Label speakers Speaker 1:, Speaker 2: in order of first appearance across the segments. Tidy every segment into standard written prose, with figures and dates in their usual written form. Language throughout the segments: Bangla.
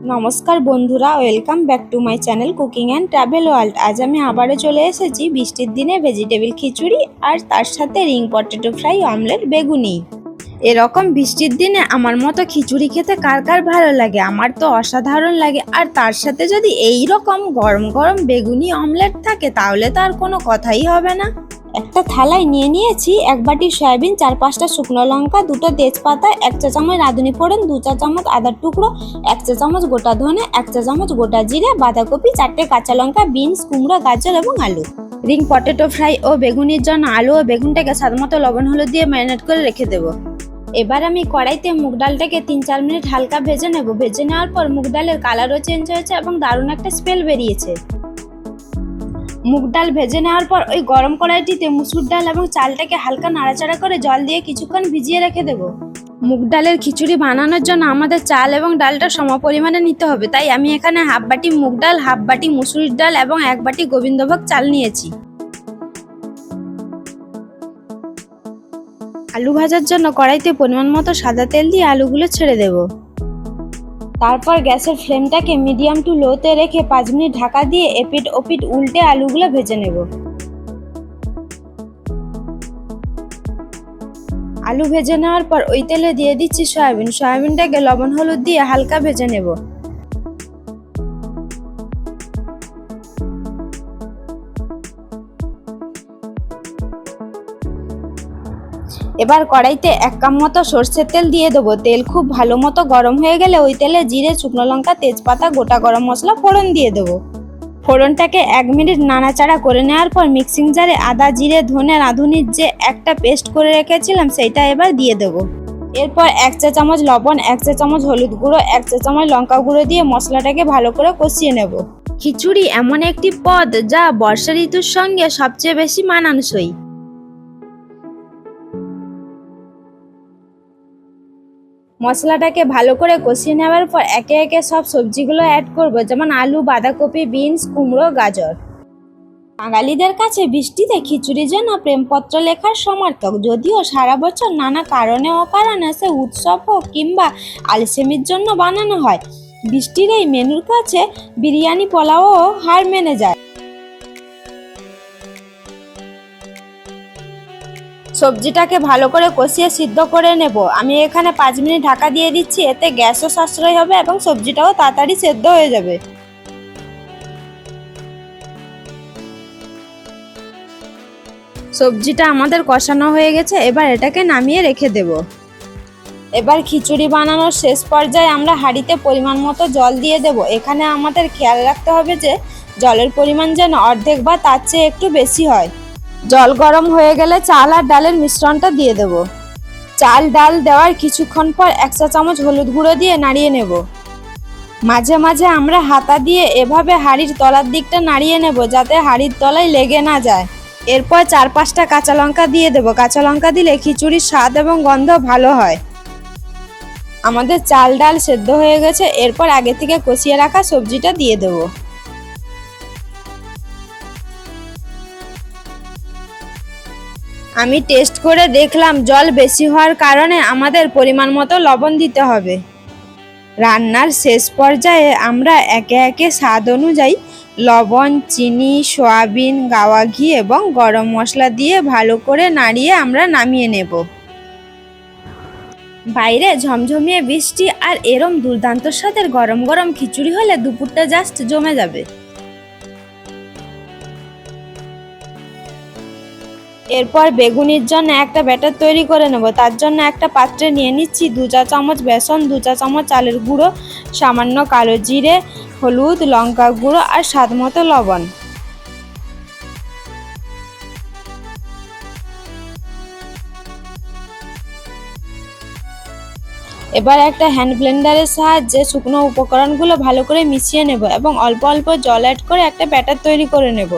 Speaker 1: নমস্কার বন্ধুরা, welcome back to my channel cooking and travel world. আজ আমি আবারও চলে এসেছি বৃষ্টির দিনে ভেজিটেবিল খিচুড়ি আর তার সাথে রিং পটেটো ফ্রাই, অমলেট, বেগুনি। এরকম বৃষ্টির দিনে আমার মতো খিচুড়ি খেতে কার কার ভালো লাগে? আমার তো অসাধারণ লাগে। আর তার সাথে যদি এই রকম গরম গরম বেগুনি অমলেট থাকে তাহলে তো আর কোনো কথাই হবে না। একটা থালায় নিয়ে নিয়েছি 1 বাটি সয়াবিন, 4-5টা শুকনো লঙ্কা, 2টো তেজপাতা, 1 চা চামচ রাঁধুনি ফোড়ন, 2 চা চামচ আদার টুকরো, 1 চা চামচ গোটা ধনে, 1 চা চামচ গোটা জিরে, বাঁধাকপি, 4টে কাঁচা লঙ্কা, বিনস, কুমড়ো, গাজর এবং আলু। রিং পটেটো ফ্রাই ও বেগুনির জন্য আলু ও বেগুনটাকে স্বাদমতো লবণ হলুদ দিয়ে ম্যারিনেট করে রেখে দেবো। এবার আমি কড়াইতে মুগ ডালটাকে 3-4 মিনিট হালকা ভেজে নেব। ভেজে নেওয়ার পর মুগ ডালের কালারও চেঞ্জ হয়েছে এবং দারুণ একটা স্মেল বেরিয়েছে। মুগ ডাল ভেজে নেওয়ার পর ওই গরম কড়াইটিতে মুসুর ডাল এবং চালটাকে হালকা নাড়াচাড়া করে জল দিয়ে কিছুক্ষণ ভিজিয়ে রেখে দেবো। মুগ ডালের খিচুড়ি বানানোর জন্য আমাদের চাল এবং ডালটা সমপরিমাণে নিতে হবে, তাই আমি এখানে 1/2 বাটি মুগ ডাল, 1/2 বাটি মুসুরির ডাল এবং 1 বাটি গোবিন্দভোগ চাল নিয়েছি। আলু ভাজার জন্য কড়াইতে পরিমাণ মতো সাদা তেল দিয়ে আলুগুলো ছেড়ে দেব। তারপর গ্যাসের ফ্লেমটাকে মিডিয়াম টু লোতে রেখে 5 মিনিট ঢাকা দিয়ে এপিট ওপিট উল্টে আলুগুলো ভেজে নেব। আলু ভেজে নেওয়ার পর ওই তেলে দিয়ে দিচ্ছি সয়াবিন। সয়াবিনটাকে লবণ হলুদ দিয়ে হালকা ভেজে নেব। এবার কড়াইতে 1 কাপ মতো সর্ষের তেল দিয়ে দেবো। তেল খুব ভালো মতো গরম হয়ে গেলে ওই তেলে জিরে, শুকনো লঙ্কা, তেজপাতা, গোটা গরম মশলা ফোড়ন দিয়ে দেবো। ফোড়নটাকে 1 মিনিট নাড়াচাড়া করে নেওয়ার পর মিক্সিং জারে আদা, জিরে, ধনে, রাঁধুনির যে একটা পেস্ট করে রেখেছিলাম সেইটা এবার দিয়ে দেবো। এরপর 1 চা চামচ লবণ, 1 চা চামচ হলুদ গুঁড়ো, 1 চা চামচ লঙ্কা গুঁড়ো দিয়ে মশলাটাকে ভালো করে কষিয়ে নেব। খিচুড়ি এমন একটি পদ যা বর্ষা ঋতুর সঙ্গে সবচেয়ে বেশি মানানসই। মশলাটাকে ভালো করে কষিয়ে নেওয়ার পর একে একে সব সবজিগুলো অ্যাড করব, যেমন আলু, বাঁধাকপি, বিনস, কুমড়ো, গাজর। বাঙালিদের কাছে বৃষ্টিতে খিচুড়ি যেন প্রেমপত্র লেখার সমর্থক। যদিও সারা বছর নানা কারণে অকারণে সে উৎসব হোক কিংবা আলসেমির জন্য বানানো হয়, বৃষ্টির এই মেনুর কাছে বিরিয়ানি, পোলাওও হার মেনে যায়। সবজিটাকে ভালো করে কষিয়ে সিদ্ধ করে নেব। আমি এখানে 5 মিনিট ঢাকা দিয়ে দিচ্ছি, এতে গ্যাসও সাশ্রয় হবে এবং সবজিটাও তাড়াতাড়ি সেদ্ধ হয়ে যাবে। সবজিটা আমাদের কষানো হয়ে গেছে, এবার এটাকে নামিয়ে রেখে দেব। এবার খিচুড়ি বানানোর শেষ পর্যায়ে আমরা হাঁড়িতে পরিমাণ মতো জল দিয়ে দেব। এখানে আমাদের খেয়াল রাখতে হবে যে জলের পরিমাণ যেন অর্ধেক বা তার চেয়ে একটু বেশি হয়। জল গরম হয়ে গেলে চাল আর ডালের মিশ্রণটা দিয়ে দেব। চাল ডাল দেওয়ার কিছুক্ষণ পর 1 চা চামচ হলুদ গুঁড়ো দিয়ে নাড়িয়ে নেব। মাঝে মাঝে আমরা হাতা দিয়ে এভাবে হাঁড়ির তলার দিকটা নাড়িয়ে নেব যাতে হাঁড়ির তলায় লেগে না যায়। এরপর 4-5টা কাঁচা লঙ্কা দিয়ে দেব। কাঁচা লঙ্কা দিলে খিচুড়ির স্বাদ এবং গন্ধ ভালো হয়। আমাদের চাল ডাল সেদ্ধ হয়ে গেছে, এরপর আগে থেকে কষিয়ে রাখা সবজিটা দিয়ে দেব। আমি টেস্ট করে দেখলাম জল বেশি হওয়ার কারণে আমাদের পরিমাণ মতো লবণ দিতে হবে। রান্নার শেষ পর্যায়ে আমরা একে একে স্বাদ অনুযায়ী লবণ, চিনি, সয়াবিন, গাওয়া ঘি এবং গরম মশলা দিয়ে ভালো করে নাড়িয়ে আমরা নামিয়ে নেব। বাইরে ঝমঝমিয়ে বৃষ্টি আর এরম দুর্দান্ত স্বাদের গরম গরম খিচুড়ি হলে দুপুরটা জাস্ট জমে যাবে। এরপর বেগুনির জন্য একটা ব্যাটার তৈরি করে নেব। তার জন্য একটা পাত্রে নিয়ে নিচ্ছি 2 চা চামচ বেসন, 2 চা চামচ চালের গুঁড়ো, সামান্য কালো জিরে, হলুদ, লঙ্কা গুঁড়ো আর স্বাদ মতো লবণ। এবার একটা হ্যান্ড ব্লেন্ডারের সাহায্যে শুকনো উপকরণগুলো ভালো করে মিশিয়ে নেব এবং অল্প অল্প জল অ্যাড করে একটা ব্যাটার তৈরি করে নেব।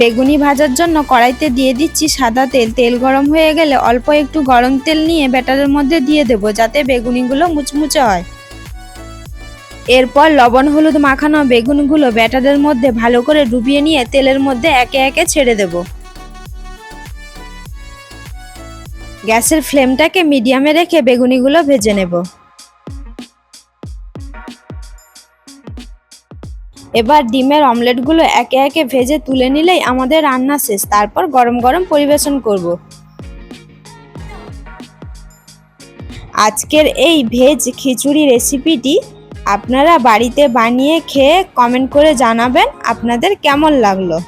Speaker 1: বেগুনি ভাজার জন্য কড়াইতে দিয়ে দিচ্ছি সাদা তেল। তেল গরম হয়ে গেলে অল্প একটু গরম তেল নিয়ে ব্যাটারের মধ্যে দিয়ে দেব যাতে বেগুনিগুলো মুচমুচে হয়। এরপর লবণ হলুদ মাখানো বেগুনগুলো ব্যাটারের মধ্যে ভালো করে ডুবিয়ে নিয়ে তেলের মধ্যে একে একে ছেড়ে দেব। গ্যাসের ফ্লেমটাকে মিডিয়ামে রেখে বেগুনিগুলো ভেজে নেব। এবার ডিমের অমলেটগুলো একে একে ভেজে তুলে নিলেই আমাদের রান্না শেষ। তারপর গরম গরম পরিবেশন করব। আজকের এই ভেজ খিচুড়ি রেসিপিটি আপনারা বাড়িতে বানিয়ে খেয়ে কমেন্ট করে জানাবেন আপনাদের কেমন লাগলো।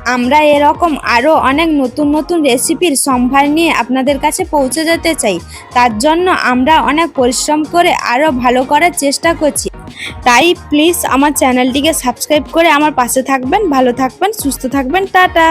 Speaker 1: আমরা এরকম আরও অনেক নতুন নতুন রেসিপির সম্ভার নিয়ে আপনাদের কাছে পৌঁছে যেতে চাই। তার জন্য আমরা অনেক পরিশ্রম করে আরও ভালো করার চেষ্টা করছি। তাই প্লিজ আমার চ্যানেলটিকে সাবস্ক্রাইব করে আমার পাশে থাকবেন। ভালো থাকবেন, সুস্থ থাকবেন। টাটা।